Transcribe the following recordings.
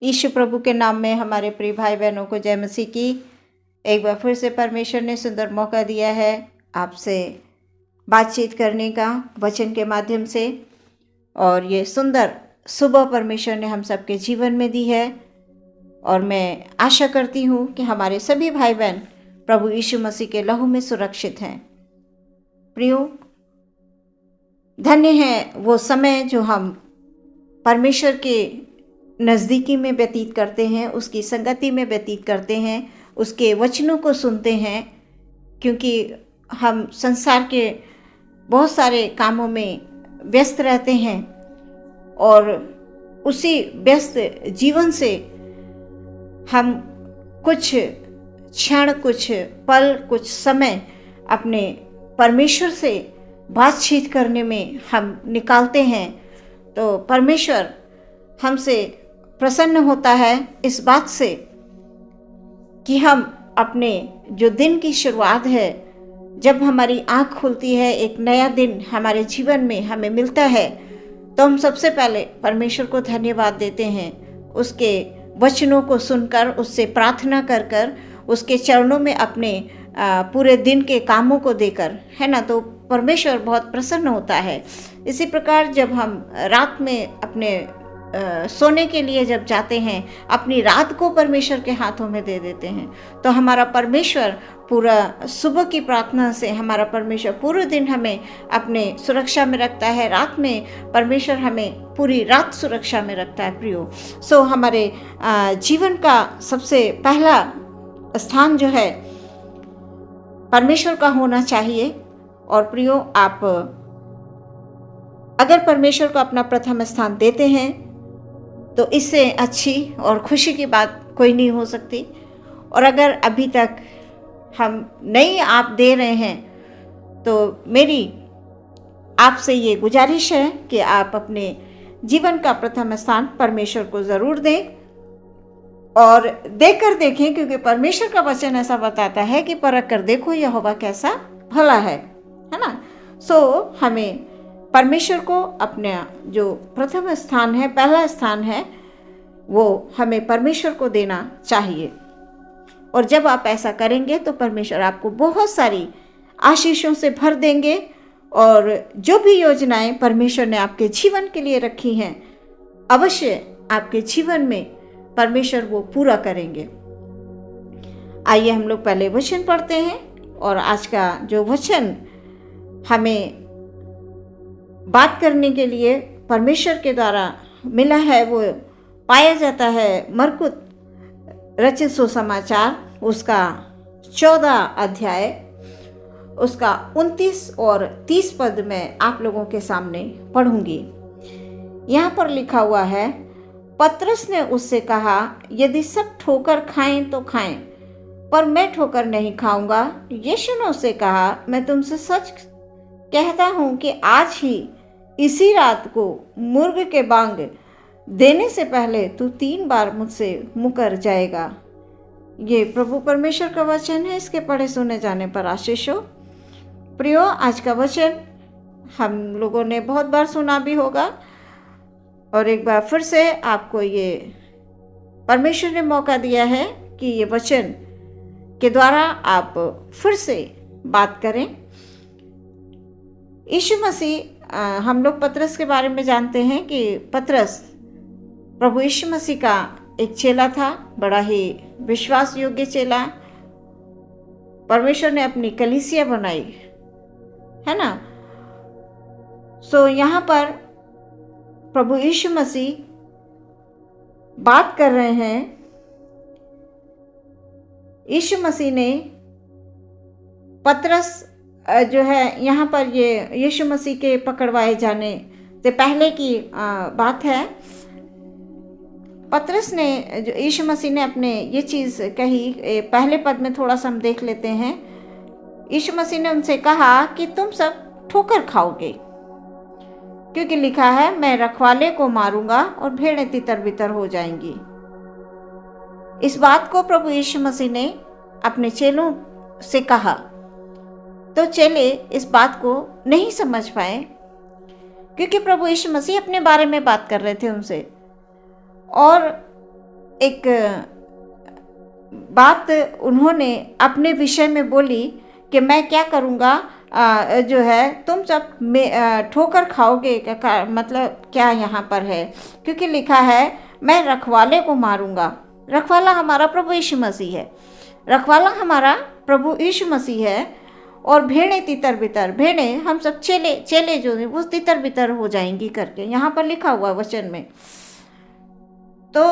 यीशु प्रभु के नाम में हमारे प्रिय भाई बहनों को जय मसीह की। एक बार फिर से परमेश्वर ने सुंदर मौका दिया है आपसे बातचीत करने का वचन के माध्यम से, और ये सुंदर सुबह परमेश्वर ने हम सबके जीवन में दी है। और मैं आशा करती हूँ कि हमारे सभी भाई बहन प्रभु यीशु मसीह के लहू में सुरक्षित हैं। प्रियो, धन्य है वो समय जो हम परमेश्वर के नज़दीकी में व्यतीत करते हैं, उसकी संगति में व्यतीत करते हैं, उसके वचनों को सुनते हैं, क्योंकि हम संसार के बहुत सारे कामों में व्यस्त रहते हैं और उसी व्यस्त जीवन से हम कुछ क्षण, कुछ पल, कुछ समय अपने परमेश्वर से बातचीत करने में हम निकालते हैं। तो परमेश्वर हमसे प्रसन्न होता है इस बात से कि हम अपने जो दिन की शुरुआत है, जब हमारी आँख खुलती है, एक नया दिन हमारे जीवन में हमें मिलता है, तो हम सबसे पहले परमेश्वर को धन्यवाद देते हैं। उसके वचनों को सुनकर, उससे प्रार्थना कर कर, उसके चरणों में अपने पूरे दिन के कामों को देकर, है ना, तो परमेश्वर बहुत प्रसन्न होता है। इसी प्रकार जब हम रात में अपने सोने के लिए जब जाते हैं, अपनी रात को परमेश्वर के हाथों में दे देते हैं, तो हमारा परमेश्वर पूरा सुबह की प्रार्थना से हमारा परमेश्वर पूरे दिन हमें अपने सुरक्षा में रखता है। रात में परमेश्वर हमें पूरी रात सुरक्षा में रखता है। प्रियो, हमारे जीवन का सबसे पहला स्थान जो है परमेश्वर का होना चाहिए। और प्रियो, आप अगर परमेश्वर को अपना प्रथम स्थान देते हैं तो इससे अच्छी और खुशी की बात कोई नहीं हो सकती। और अगर अभी तक हम नहीं आप दे रहे हैं, तो मेरी आपसे ये गुजारिश है कि आप अपने जीवन का प्रथम स्थान परमेश्वर को ज़रूर दें और देकर देखें, क्योंकि परमेश्वर का वचन ऐसा बताता है कि परख कर देखो यहोवा कैसा भला है ना। हमें परमेश्वर को अपना जो प्रथम स्थान है, पहला स्थान है, वो हमें परमेश्वर को देना चाहिए। और जब आप ऐसा करेंगे तो परमेश्वर आपको बहुत सारी आशीषों से भर देंगे, और जो भी योजनाएं परमेश्वर ने आपके जीवन के लिए रखी हैं, अवश्य आपके जीवन में परमेश्वर वो पूरा करेंगे। आइए हम लोग पहले वचन पढ़ते हैं। और आज का जो वचन हमें बात करने के लिए परमेश्वर के द्वारा मिला है, वो पाया जाता है मरकुस रचित सुसमाचार, उसका 14 अध्याय, उसका 29 और 30 पद में आप लोगों के सामने पढ़ूंगी। यहाँ पर लिखा हुआ है, पतरस ने उससे कहा, यदि सब ठोकर खाएं तो खाएं, पर मैं ठोकर नहीं खाऊंगा। यीशु ने उससे कहा, मैं तुमसे सच कहता हूं कि आज ही इसी रात को मुर्ग के बांग देने से पहले तू 3 बार मुझसे मुकर जाएगा। ये प्रभु परमेश्वर का वचन है। इसके पढ़े सुने जाने पर आशीष हो। प्रियो, आज का वचन हम लोगों ने बहुत बार सुना भी होगा, और एक बार फिर से आपको ये परमेश्वर ने मौका दिया है कि ये वचन के द्वारा आप फिर से बात करें। यीशु मसीह, हम लोग पतरस के बारे में जानते हैं कि पतरस प्रभु यीशु मसीह का एक चेला था, बड़ा ही विश्वास योग्य चेला। परमेश्वर ने अपनी कलीसिया बनाई, है ना। यहाँ पर प्रभु यीशु मसीह बात कर रहे हैं। यीशु मसीह ने पतरस जो है, यहाँ पर ये यीशु मसीह के पकड़वाए जाने से पहले की बात है। पतरस ने, जो यीशु मसीह ने अपने ये चीज़ कही, पहले पद में थोड़ा सा हम देख लेते हैं। यीशु मसीह ने उनसे कहा कि तुम सब ठोकर खाओगे, क्योंकि लिखा है, मैं रखवाले को मारूंगा और भेड़ें तितर बितर हो जाएंगी। इस बात को प्रभु यीशु मसीह ने अपने चेलों से कहा, तो चेले इस बात को नहीं समझ पाए, क्योंकि प्रभु यीशु मसीह अपने बारे में बात कर रहे थे उनसे। और एक बात उन्होंने अपने विषय में बोली कि मैं क्या करूँगा, जो है तुम सब ठोकर खाओगे, मतलब क्या यहाँ पर है, क्योंकि लिखा है मैं रखवाले को मारूंगा। रखवाला हमारा प्रभु यीशु मसीह है, रखवाला हमारा प्रभु यीशु मसीह है। और भेड़ें तितर बितर, भेड़ें हम सब चेले जो है वो तितर बितर हो जाएंगी करके यहाँ पर लिखा हुआ वचन में। तो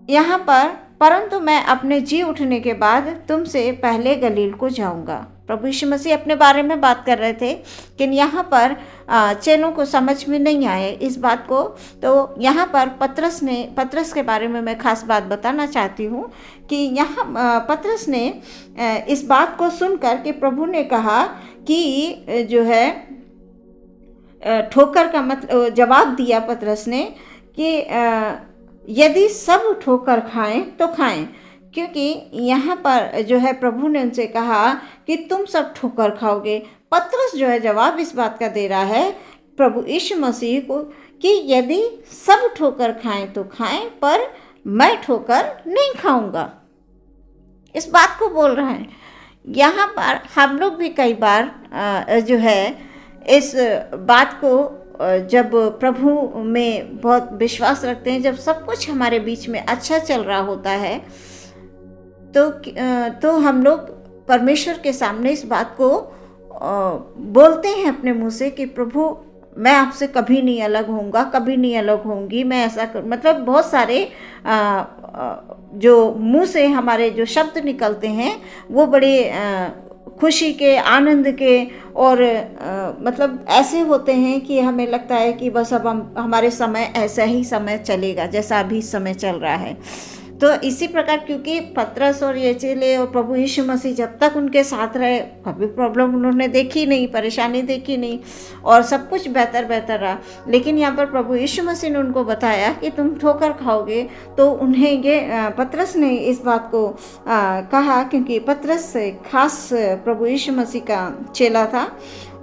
यहाँ पर परंतु मैं अपने जी उठने के बाद तुमसे पहले गलील को जाऊंगा। प्रभु यीशु मसीह अपने बारे में बात कर रहे थे, लेकिन यहाँ पर चेलों को समझ में नहीं आए इस बात को। तो यहाँ पर पतरस के बारे में मैं खास बात बताना चाहती हूँ कि यहाँ पतरस ने इस बात को सुनकर कि प्रभु ने कहा कि जो है ठोकर का मतलब जवाब दिया पतरस ने कि यदि सब ठोकर खाएं तो खाएं, क्योंकि यहाँ पर जो है प्रभु ने उनसे कहा कि तुम सब ठोकर खाओगे। पतरस जो है जवाब इस बात का दे रहा है प्रभु यीशु मसीह को कि यदि सब ठोकर खाएं तो खाएं, पर मैं ठोकर नहीं खाऊंगा। इस बात को बोल रहा है। यहाँ पर हम लोग भी कई बार जो है इस बात को जब प्रभु में बहुत विश्वास रखते हैं, जब सब कुछ हमारे बीच में अच्छा चल रहा होता है, तो हम लोग परमेश्वर के सामने इस बात को बोलते हैं अपने मुंह से कि प्रभु मैं आपसे कभी नहीं अलग होऊंगा, कभी नहीं अलग होंगी, मैं ऐसा कर, मतलब बहुत सारे जो मुंह से हमारे जो शब्द निकलते हैं वो बड़े खुशी के, आनंद के और मतलब ऐसे होते हैं कि हमें लगता है कि बस अब हमारे समय ऐसा ही समय चलेगा जैसा अभी समय चल रहा है। तो इसी प्रकार क्योंकि पतरस और ये चेले और प्रभु यीशु मसीह जब तक उनके साथ रहे कभी प्रॉब्लम उन्होंने देखी नहीं, परेशानी देखी नहीं और सब कुछ बेहतर रहा। लेकिन यहाँ पर प्रभु यीशु मसीह ने उनको बताया कि तुम ठोकर खाओगे, तो उन्हें ये पतरस ने इस बात को कहा क्योंकि पतरस खास प्रभु यीशु मसीह का चेला था।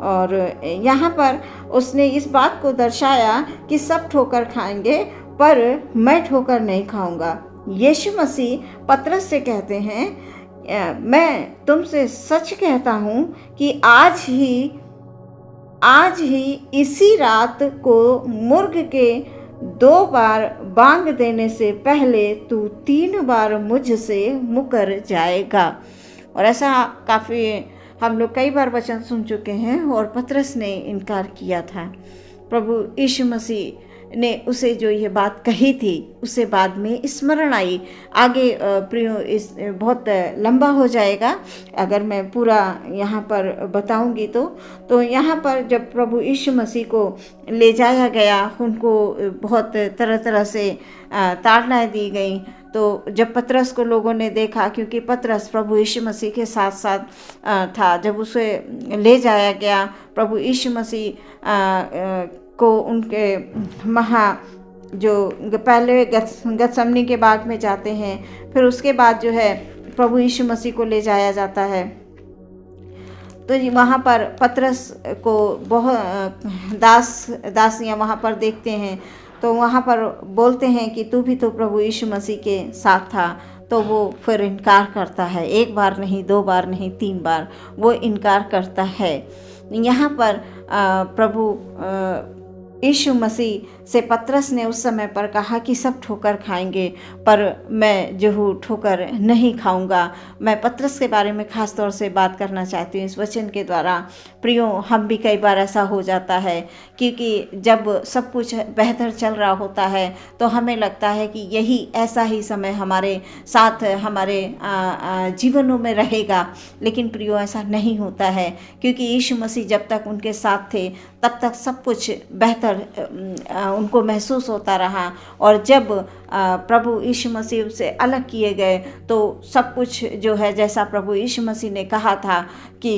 और यहाँ पर उसने इस बात को दर्शाया कि सब ठोकर खाएंगे पर मैं ठोकर नहीं खाऊंगा। यीशु मसीह पतरस से कहते हैं मैं तुमसे सच कहता हूँ कि आज ही इसी रात को मुर्ग के 2 बार बांग देने से पहले तू 3 बार मुझसे मुकर जाएगा। और ऐसा काफ़ी हम लोग कई बार वचन सुन चुके हैं और पतरस ने इनकार किया था। प्रभु यीशु मसीह ने उसे जो ये बात कही थी उसे बाद में स्मरण आई। आगे प्रियो इस बहुत लंबा हो जाएगा अगर मैं पूरा यहाँ पर बताऊंगी तो यहाँ पर जब प्रभु यीशु मसीह को ले जाया गया, उनको बहुत तरह से ताड़नाएं दी गई। तो जब पतरस को लोगों ने देखा, क्योंकि पतरस प्रभु यीशु मसीह के साथ साथ था, जब उसे ले जाया गया प्रभु यीशु मसीह को उनके जो पहले गतसमनी के बाग में जाते हैं, फिर उसके बाद जो है प्रभु यीशु मसीह को ले जाया जाता है। तो वहाँ पर पतरस को बहुत दासियाँ वहाँ पर देखते हैं, तो वहाँ पर बोलते हैं कि तू भी तो प्रभु यीशु मसीह के साथ था। तो वो फिर इनकार करता है, 1 बार नहीं, 2 बार नहीं, 3 बार वो इनकार करता है। यहाँ पर प्रभु यीशु मसीह से पतरस ने उस समय पर कहा कि सब ठोकर खाएंगे पर मैं जो हूँ ठोकर नहीं खाऊंगा। मैं पतरस के बारे में ख़ास तौर से बात करना चाहती हूँ इस वचन के द्वारा। प्रियो, हम भी कई बार ऐसा हो जाता है क्योंकि जब सब कुछ बेहतर चल रहा होता है तो हमें लगता है कि यही ऐसा ही समय हमारे साथ हमारे जीवनों में रहेगा। लेकिन प्रियो, ऐसा नहीं होता है, क्योंकि यीशु मसीह जब तक उनके साथ थे तब तक सब कुछ बेहतर उनको महसूस होता रहा। और जब प्रभु यीशु मसीह से अलग किए गए तो सब कुछ जो है जैसा प्रभु यीशु मसीह ने कहा था कि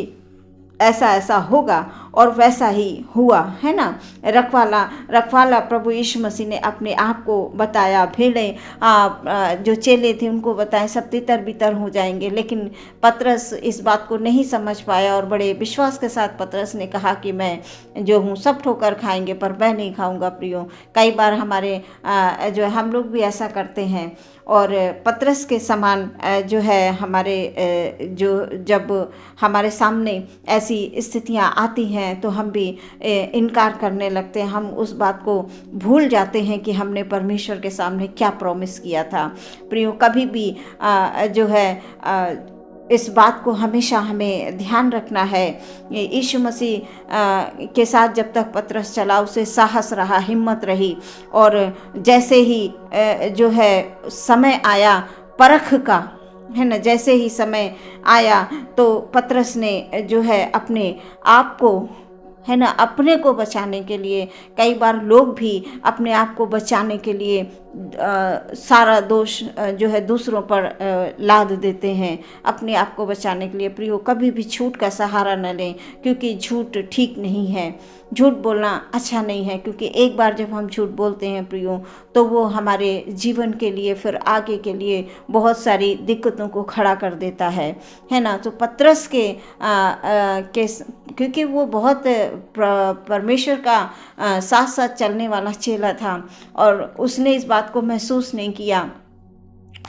ऐसा ऐसा होगा और वैसा ही हुआ, है ना। रखवाला प्रभु यीशु मसीह ने अपने आप को बताया, भेड़ें जो चेले थे उनको बताया, सब तितर बितर हो जाएंगे। लेकिन पतरस इस बात को नहीं समझ पाया और बड़े विश्वास के साथ पतरस ने कहा कि मैं जो हूँ सब ठोकर खाएंगे पर मैं नहीं खाऊंगा। प्रियो, कई बार हमारे जो हम लोग भी ऐसा करते हैं और पतरस के समान जो है हमारे जो जब हमारे सामने ऐसी स्थितियां आती हैं तो हम भी इनकार करने लगते हैं। हम उस बात को भूल जाते हैं कि हमने परमेश्वर के सामने क्या प्रॉमिस किया था। प्रियो, कभी भी जो है इस बात को हमेशा हमें ध्यान रखना है। यीशु मसीह के साथ जब तक पतरस चला उसे साहस रहा, हिम्मत रही, और जैसे ही जो है समय आया परख का, है ना, जैसे ही समय आया तो पतरस ने जो है अपने आप को, है ना, अपने को बचाने के लिए, कई बार लोग भी अपने आप को बचाने के लिए सारा दोष जो है दूसरों पर लाद देते हैं अपने आप को बचाने के लिए। प्रियो, कभी भी झूठ का सहारा न लें, क्योंकि झूठ ठीक नहीं है। झूठ बोलना अच्छा नहीं है, क्योंकि एक बार जब हम झूठ बोलते हैं प्रियो तो वो हमारे जीवन के लिए, फिर आगे के लिए बहुत सारी दिक्कतों को खड़ा कर देता है ना। तो पतरस क्योंकि वो बहुत परमेश्वर का साथ साथ चलने वाला चेला था और उसने इस बात को महसूस नहीं किया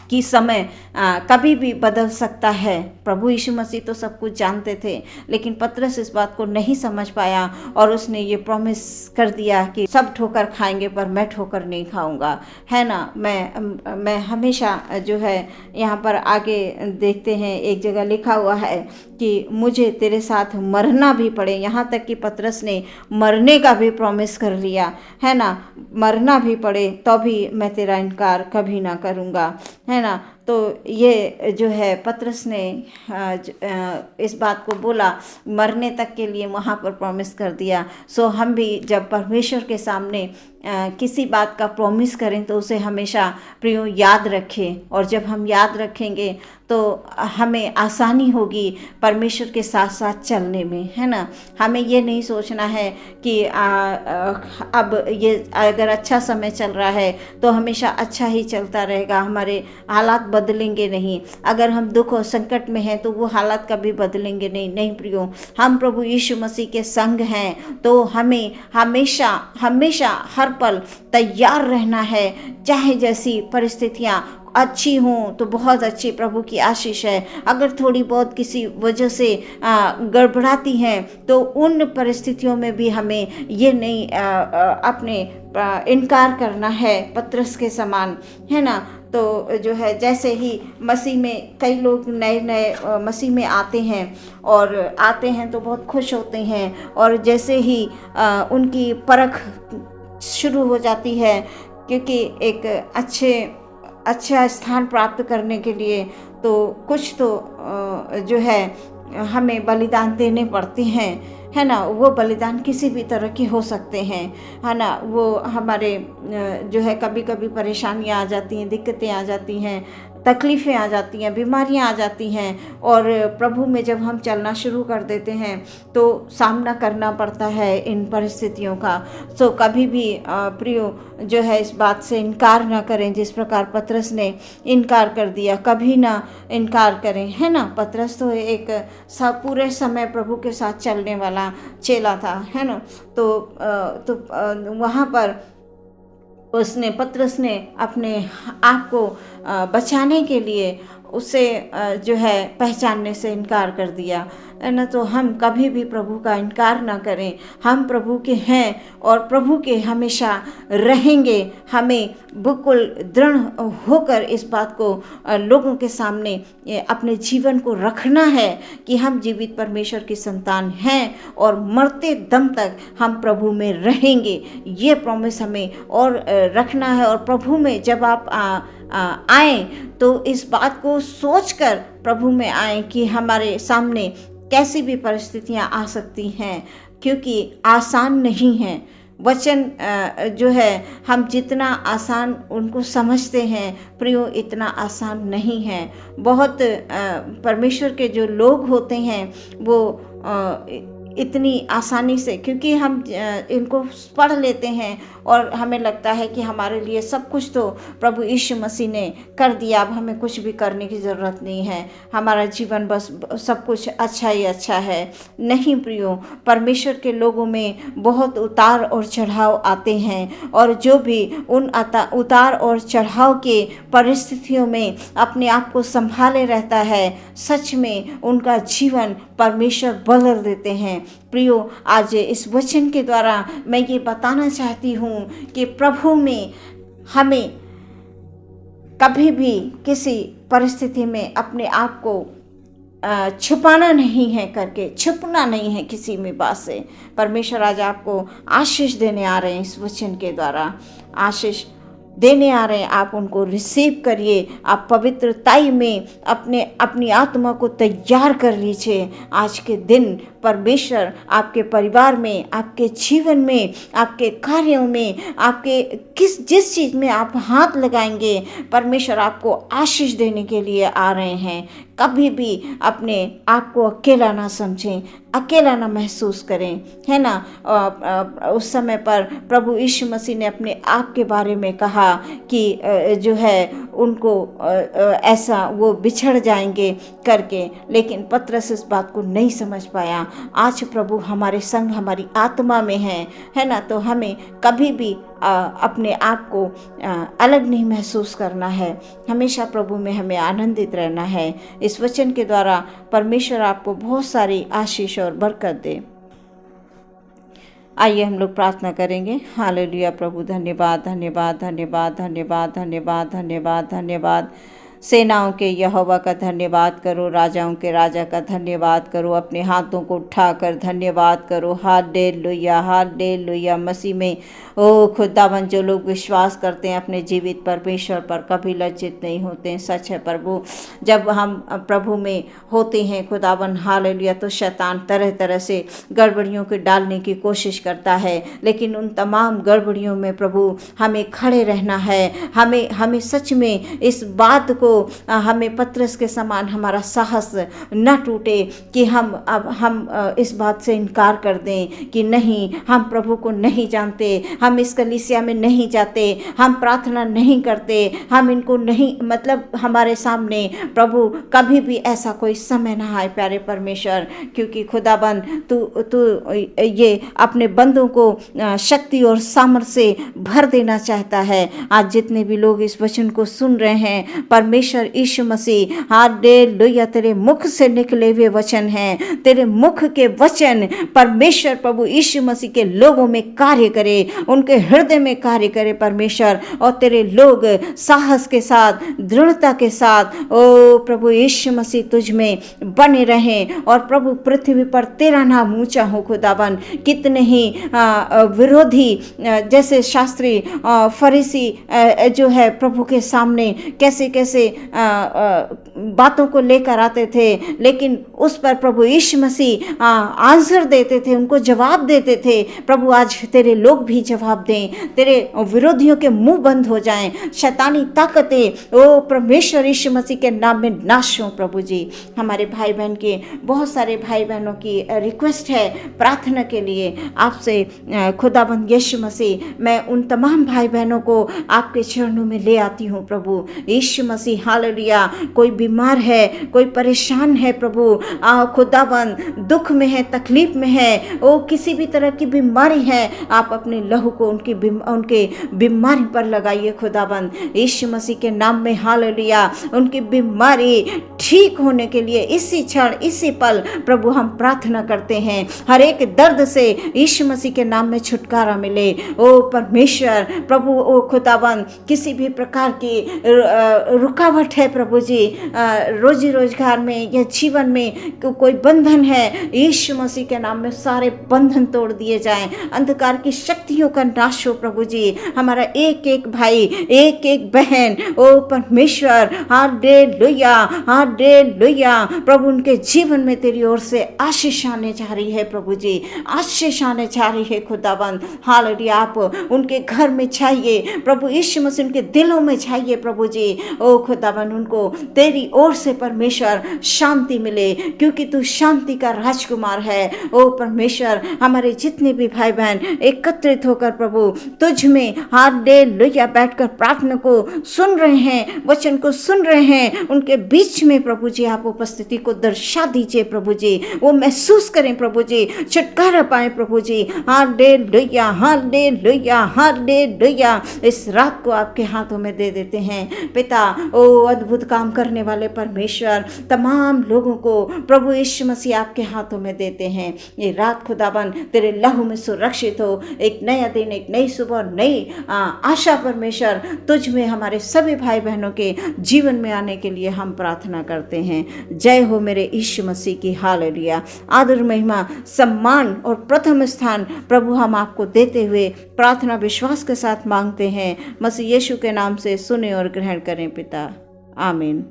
कि समय कभी भी बदल सकता है। प्रभु यीशु मसीह तो सब कुछ जानते थे, लेकिन पतरस इस बात को नहीं समझ पाया और उसने ये प्रॉमिस कर दिया कि सब ठोकर खाएंगे पर मैं ठोकर नहीं खाऊंगा, है ना। मैं हमेशा जो है यहाँ पर आगे देखते हैं, एक जगह लिखा हुआ है कि मुझे तेरे साथ मरना भी पड़े। यहाँ तक कि पतरस ने मरने का भी प्रॉमिस कर लिया, है ना, मरना भी पड़े तो भी मैं तेरा इनकार कभी ना करूँगा, है ना। तो ये जो है पतरस ने इस बात को बोला, मरने तक के लिए वहाँ पर प्रॉमिस कर दिया। सो हम भी जब परमेश्वर के सामने किसी बात का प्रॉमिस करें तो उसे हमेशा प्रियो याद रखें, और जब हम याद रखेंगे तो हमें आसानी होगी परमेश्वर के साथ साथ चलने में, है ना। हमें ये नहीं सोचना है कि अब ये अगर अच्छा समय चल रहा है तो हमेशा अच्छा ही चलता रहेगा, हमारे हालात बदलेंगे नहीं। अगर हम दुख और संकट में हैं तो वो हालात कभी बदलेंगे नहीं प्रियो। हम प्रभु यीशु मसीह के संग हैं तो हमें हमेशा हमेशा हर पल तैयार रहना है, चाहे जैसी परिस्थितियाँ अच्छी हों तो बहुत अच्छी, प्रभु की आशीष है। अगर थोड़ी बहुत किसी वजह से गड़बड़ाती हैं तो उन परिस्थितियों में भी हमें ये नहीं अपने इनकार करना है पतरस के समान, है ना। तो जो है जैसे ही मसीह में कई लोग नए नए मसीह में आते हैं तो बहुत खुश होते हैं, और जैसे ही उनकी परख शुरू हो जाती है, क्योंकि एक अच्छा स्थान प्राप्त करने के लिए तो कुछ तो जो है हमें बलिदान देने पड़ते हैं, है ना। वो बलिदान किसी भी तरह के हो सकते हैं, है ना। वो हमारे जो है कभी कभी परेशानियां आ जाती हैं, दिक्कतें आ जाती हैं, तकलीफ़ें आ जाती हैं, बीमारियां आ जाती हैं, और प्रभु में जब हम चलना शुरू कर देते हैं तो सामना करना पड़ता है इन परिस्थितियों का। सो कभी भी प्रियो जो है इस बात से इनकार ना करें, जिस प्रकार पतरस ने इनकार कर दिया, कभी ना इनकार करें, है ना। पतरस तो एक पूरे समय प्रभु के साथ चलने वाला चेला था, है ना। तो वहाँ पर पतरस ने अपने आप को बचाने के लिए उसे जो है पहचानने से इनकार कर दिया, है ना। तो हम कभी भी प्रभु का इनकार ना करें। हम प्रभु के हैं और प्रभु के हमेशा रहेंगे। हमें बिल्कुल दृढ़ होकर इस बात को लोगों के सामने अपने जीवन को रखना है कि हम जीवित परमेश्वर की संतान हैं और मरते दम तक हम प्रभु में रहेंगे। ये प्रॉमिस हमें और रखना है। और प्रभु में जब आप आए तो इस बात को सोचकर प्रभु में आए कि हमारे सामने कैसी भी परिस्थितियां आ सकती हैं, क्योंकि आसान नहीं है। वचन जो है हम जितना आसान उनको समझते हैं प्रियो, इतना आसान नहीं है। बहुत परमेश्वर के जो लोग होते हैं वो इतनी आसानी से, क्योंकि हम इनको पढ़ लेते हैं और हमें लगता है कि हमारे लिए सब कुछ तो प्रभु यीशु मसीह ने कर दिया, अब हमें कुछ भी करने की ज़रूरत नहीं है, हमारा जीवन बस सब कुछ अच्छा ही अच्छा है। नहीं प्रियो, परमेश्वर के लोगों में बहुत उतार और चढ़ाव आते हैं, और जो भी उन उतार और चढ़ाव के परिस्थितियों में अपने आप को संभाले रहता है, सच में उनका जीवन परमेश्वर बदल देते हैं। प्रियो, आज इस वचन के द्वारा मैं ये बताना चाहती हूँ कि प्रभु में हमें कभी भी किसी परिस्थिति में अपने आप को छुपाना नहीं है, करके छुपना नहीं है किसी भी बात से। परमेश्वर आज आपको आशीष देने आ रहे हैं, इस वचन के द्वारा आशीष देने आ रहे हैं। आप उनको रिसीव करिए, आप पवित्रताई में अपनी आत्मा को तैयार कर लीजिए। आज के दिन परमेश्वर आपके परिवार में, आपके जीवन में, आपके कार्यों में, आपके जिस चीज़ में आप हाथ लगाएंगे, परमेश्वर आपको आशीष देने के लिए आ रहे हैं। कभी भी अपने आप को अकेला ना समझें, अकेला ना महसूस करें, है ना। उस समय पर प्रभु यीशु मसीह ने अपने आप के बारे में कहा कि जो है उनको ऐसा वो बिछड़ जाएंगे करके, लेकिन पतरस इस बात को नहीं समझ पाया। आज प्रभु हमारे संग, हमारी आत्मा में है ना। तो हमें कभी भी अपने आप को अलग नहीं महसूस करना है, हमेशा प्रभु में हमें आनंदित रहना है। इस वचन के द्वारा परमेश्वर आपको बहुत सारी आशीष और बरकत दे। आइए हम लोग प्रार्थना करेंगे। हालेलुया प्रभु, धन्यवाद धन्यवाद धन्यवाद धन्यवाद धन्यवाद धन्यवाद धन्यवाद। सेनाओं के यहोवा का धन्यवाद करो, राजाओं के राजा का धन्यवाद करो, अपने हाथों को उठाकर धन्यवाद करो। Hallelujah hallelujah. मसीह में ओ खुदावन, जो लोग विश्वास करते हैं अपने जीवित परमेश्वर पर, कभी लज्जित नहीं होते हैं। सच है प्रभु, जब हम प्रभु में होते हैं खुदावन, हालेलुया, तो शैतान तरह तरह से गड़बड़ियों को डालने की कोशिश करता है, लेकिन उन तमाम गड़बड़ियों में प्रभु हमें खड़े रहना है। हमें सच में इस बात को, हमें पतरस के समान हमारा साहस न टूटे कि हम इस बात से इनकार कर दें कि नहीं, हम प्रभु को नहीं जानते, हम इस कलीसिया में नहीं जाते, हम प्रार्थना नहीं करते, हम इनको नहीं, मतलब हमारे सामने प्रभु कभी भी ऐसा कोई समय ना आए प्यारे परमेश्वर, क्योंकि खुदाबंद तू ये अपने बंदों को शक्ति और सामर्थ्य से भर देना चाहता है। आज जितने भी लोग इस वचन को सुन रहे हैं, परमेश्वर यीशु मसीह, हालेलुया, तेरे मुख से निकले हुए वचन हैं, तेरे मुख के वचन परमेश्वर प्रभु यीशु मसीह के लोगों में कार्य करे, उनके हृदय में कार्य करे परमेश्वर, और तेरे लोग साहस के साथ, दृढ़ता के साथ ओ प्रभु यीशु मसीह तुझ में बने रहें, और प्रभु पृथ्वी पर तेरा नाम ऊंचा हो खुदावन। कितने ही विरोधी जैसे शास्त्री फरीसी जो है प्रभु के सामने कैसे कैसे बातों को लेकर आते थे, लेकिन उस पर प्रभु यीशु मसीह आंसर देते थे, उनको जवाब देते थे। प्रभु आज तेरे लोग भी जवाब दें, तेरे विरोधियों के मुंह बंद हो जाएं, शैतानी ताकतें ओ परमेश्वर यीशु मसीह के नाम में नाश हो। प्रभु जी, हमारे भाई बहन के, बहुत सारे भाई बहनों की रिक्वेस्ट है प्रार्थना के लिए आपसे खुदाबंद यीशु मसीह, मैं उन तमाम भाई बहनों को आपके चरणों में ले आती हूँ प्रभु यीशु मसीह। हालेलुया। कोई बीमार है, कोई परेशान है प्रभु, खुदाबंद दुख में है, तकलीफ में है, ओ किसी भी तरह की बीमारी है, आप अपने लहू को उनके बीमारी पर लगाइए खुदाबंद यीशु मसीह के नाम में। हालेलुया। उनकी बीमारी ठीक होने के लिए इसी क्षण, इसी पल प्रभु हम प्रार्थना करते हैं, हर एक दर्द से यीशु मसीह के नाम में छुटकारा मिले। ओ परमेश्वर प्रभु, ओ खुदाबंद किसी भी प्रकार की रुकावट है प्रभु जी, रोजी रोजगार में या जीवन में कोई बंधन है, यीशु मसीह के नाम में सारे बंधन तोड़ दिए जाएं, अंधकार की शक्तियों का नाश हो प्रभु जी। हमारा एक एक भाई, एक एक बहन, ओ परमेश्वर, हालेलुया हालेलुया प्रभु, उनके जीवन में तेरी ओर से आशीष आने जा रही है प्रभु जी, आशीष आने जा रही है खुदाबंद। हालेलुया। आप उनके घर में छाइए प्रभु यीशु मसीह, उनके दिलों में छाइए प्रभु जी। ओ खुदावन उनको तेरी ओर से परमेश्वर शांति मिले, क्योंकि तू शांति का राजकुमार है। ओ परमेश्वर, हमारे जितने भी भाई बहन एकत्रित होकर प्रभु तुझ में हालेलुया बैठकर प्रार्थना को सुन रहे हैं, वचन को सुन रहे हैं, उनके बीच में प्रभु जी आप उपस्थिति को दर्शा दीजिए प्रभु जी, वो महसूस करें प्रभु जी, छुटकारा पाए प्रभु जी। Hallelujah hallelujah hallelujah. इस रात को आपके हाथों में दे देते हैं पिता। ओ अद्भुत काम करने वाले परमेश्वर, तमाम लोगों को प्रभु यीशु मसीह आपके हाथों में देते हैं। ये रात खुदाबंद तेरे लहू में सुरक्षित हो। एक नया दिन, एक नई सुबह, नई आशा परमेश्वर तुझ में हमारे सभी भाई बहनों के जीवन में आने के लिए हम प्रार्थना करते हैं। जय हो मेरे यीशु मसीह की। हालेलुया। आदर, महिमा, सम्मान और प्रथम स्थान प्रभु हम आपको देते हुए प्रार्थना विश्वास के साथ मांगते हैं। मसीह यीशु के नाम से सुने और ग्रहण करें पिता। आमीन।